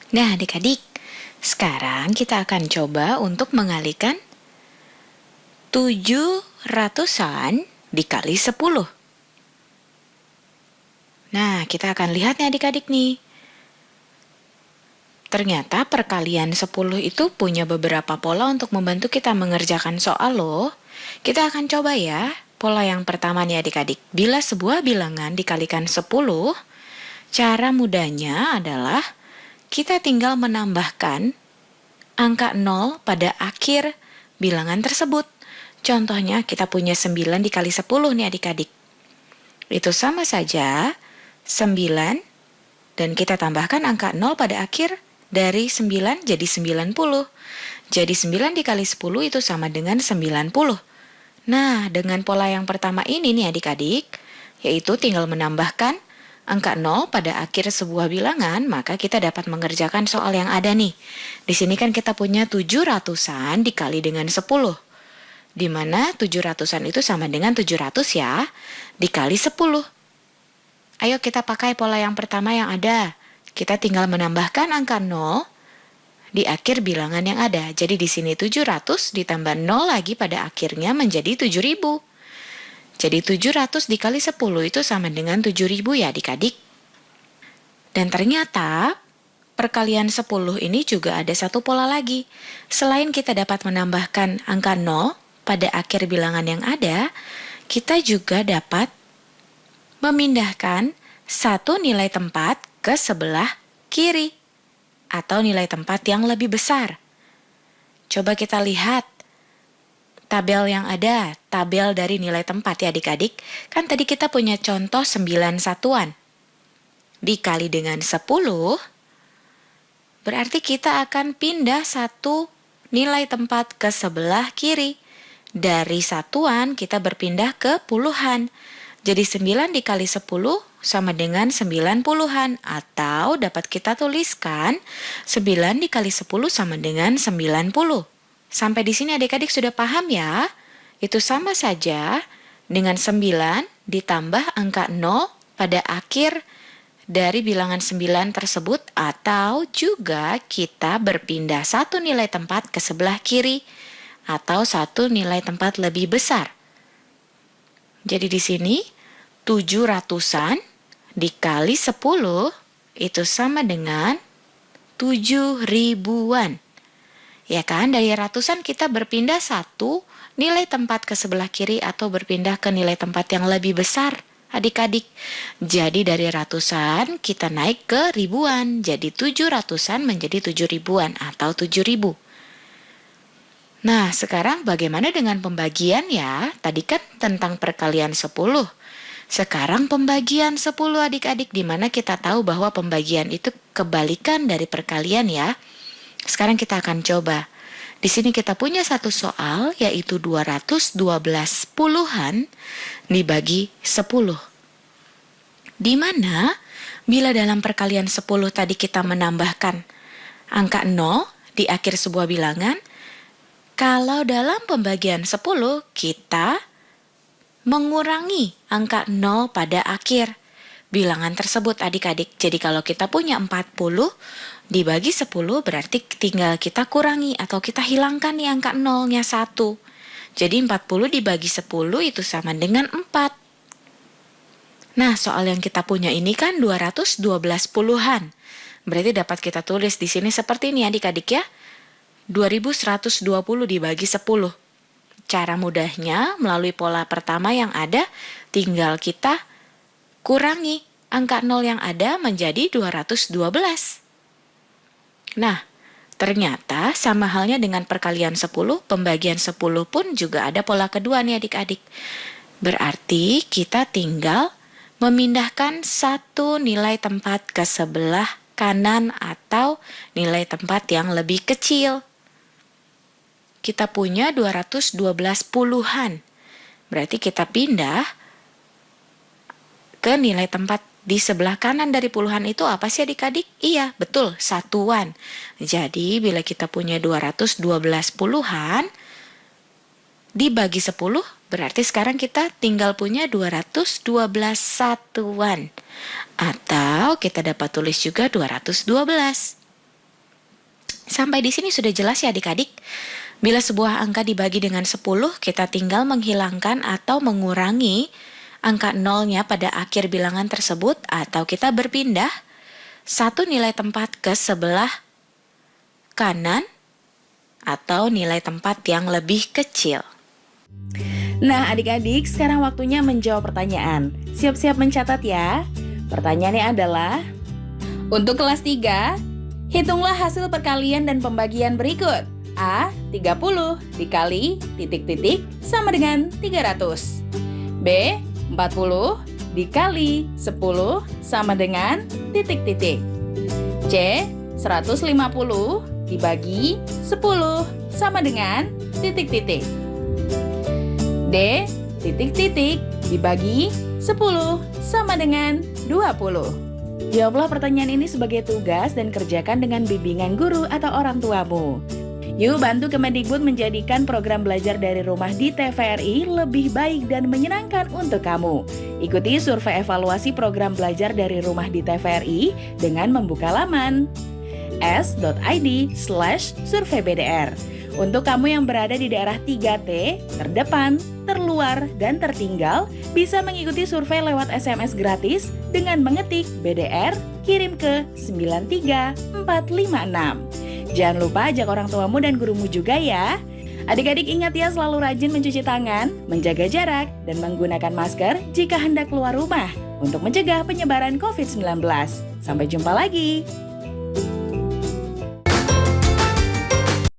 Nah, adik-adik, sekarang kita akan coba untuk mengalikan 700-an dikali 10. Nah, kita akan lihat nih adik-adik nih. Ternyata perkalian 10 itu punya beberapa pola untuk membantu kita mengerjakan soal loh. Kita akan coba ya. Pola yang pertama nih adik-adik. Bila sebuah bilangan dikalikan 10, cara mudahnya adalah kita tinggal menambahkan angka 0 pada akhir bilangan tersebut. Contohnya kita punya 9 dikali 10 nih adik-adik. Itu sama saja 9 dan kita tambahkan angka 0 pada akhir dari 9 jadi 90. Jadi 9 dikali 10 itu sama dengan 90. Nah, dengan pola yang pertama ini nih adik-adik, yaitu tinggal menambahkan angka 0 pada akhir sebuah bilangan, maka kita dapat mengerjakan soal yang ada nih. Di sini kan kita punya 700-an dikali dengan 10. Di mana 700-an itu sama dengan 700 ya, dikali 10. Ayo kita pakai pola yang pertama yang ada. Kita tinggal menambahkan angka 0 di akhir bilangan yang ada. Jadi di sini 700 ditambah 0 lagi pada akhirnya menjadi 7000. Jadi 700 dikali 10 itu sama dengan 7000 ya adik-adik. Dan ternyata perkalian 10 ini juga ada satu pola lagi. Selain kita dapat menambahkan angka 0 pada akhir bilangan yang ada, kita juga dapat memindahkan satu nilai tempat ke sebelah kiri atau nilai tempat yang lebih besar. Coba kita lihat tabel yang ada, tabel dari nilai tempat ya adik-adik. Kan tadi kita punya contoh 9 satuan. Dikali dengan 10, berarti kita akan pindah satu nilai tempat ke sebelah kiri. Dari satuan kita berpindah ke puluhan. Jadi 9 dikali 10 sama dengan 90-an. Atau dapat kita tuliskan 9 dikali 10 sama dengan 90. Sampai di sini adik-adik sudah paham ya? Itu sama saja dengan 9 ditambah angka 0 pada akhir dari bilangan 9 tersebut. Atau juga kita berpindah satu nilai tempat ke sebelah kiri atau satu nilai tempat lebih besar. Jadi di sini 700-an dikali 10 itu sama dengan 7000-an. Ya kan, dari ratusan kita berpindah satu nilai tempat ke sebelah kiri atau berpindah ke nilai tempat yang lebih besar, adik-adik. Jadi dari ratusan kita naik ke ribuan. Jadi 700-an menjadi 7000-an atau 7000. Nah, sekarang bagaimana dengan pembagian ya? Tadi kan tentang perkalian 10. Sekarang pembagian 10 adik-adik, di mana kita tahu bahwa pembagian itu kebalikan dari perkalian ya. Sekarang kita akan coba. Di sini kita punya satu soal, yaitu 212 puluhan dibagi 10. Di mana bila dalam perkalian 10 tadi kita menambahkan angka 0 di akhir sebuah bilangan, kalau dalam pembagian 10 kita mengurangi angka 0 pada akhir bilangan tersebut adik-adik. Jadi kalau kita punya 40 dibagi 10 berarti tinggal kita kurangi atau kita hilangkan nih angka 0-nya 1. Jadi 40 dibagi 10 itu sama dengan 4. Nah, soal yang kita punya ini kan 212 puluhan. Berarti dapat kita tulis di sini seperti ini adik-adik ya. 2120 dibagi 10. Cara mudahnya melalui pola pertama yang ada, tinggal kita kurangi angka 0 yang ada menjadi 212. Nah, ternyata sama halnya dengan perkalian 10, pembagian 10 pun juga ada pola kedua nih adik-adik. Berarti kita tinggal memindahkan satu nilai tempat ke sebelah kanan atau nilai tempat yang lebih kecil. Kita punya 212 puluhan. Berarti kita pindah ke nilai tempat di sebelah kanan dari puluhan itu apa sih adik-adik? Iya, betul, satuan. Jadi bila kita punya 212 puluhan dibagi 10, berarti sekarang kita tinggal punya 212 satuan. Atau kita dapat tulis juga 212. Sampai di sini sudah jelas ya adik-adik? Bila sebuah angka dibagi dengan 10, kita tinggal menghilangkan atau mengurangi angka nolnya pada akhir bilangan tersebut, atau kita berpindah satu nilai tempat ke sebelah kanan atau nilai tempat yang lebih kecil. Nah adik-adik, sekarang waktunya menjawab pertanyaan. Siap-siap mencatat ya. Pertanyaannya adalah, untuk kelas 3, hitunglah hasil perkalian dan pembagian berikut. A. 30 dikali titik-titik sama dengan 300. B. 40 dikali 10 sama dengan titik-titik. C. 150 dibagi 10 sama dengan titik-titik. D. Titik-titik dibagi 10 sama dengan 20. Jawablah pertanyaan ini sebagai tugas dan kerjakan dengan bimbingan guru atau orang tuamu. Yuk bantu Kemendikbud menjadikan program belajar dari rumah di TVRI lebih baik dan menyenangkan untuk kamu. Ikuti survei evaluasi program belajar dari rumah di TVRI dengan membuka laman s.id/surveibdr. Untuk kamu yang berada di daerah 3T, terdepan, terluar, dan tertinggal, bisa mengikuti survei lewat SMS gratis dengan mengetik BDR, kirim ke 93456. Jangan lupa ajak orang tuamu dan gurumu juga ya. Adik-adik ingat ya, selalu rajin mencuci tangan, menjaga jarak, dan menggunakan masker jika hendak keluar rumah untuk mencegah penyebaran COVID-19. Sampai jumpa lagi.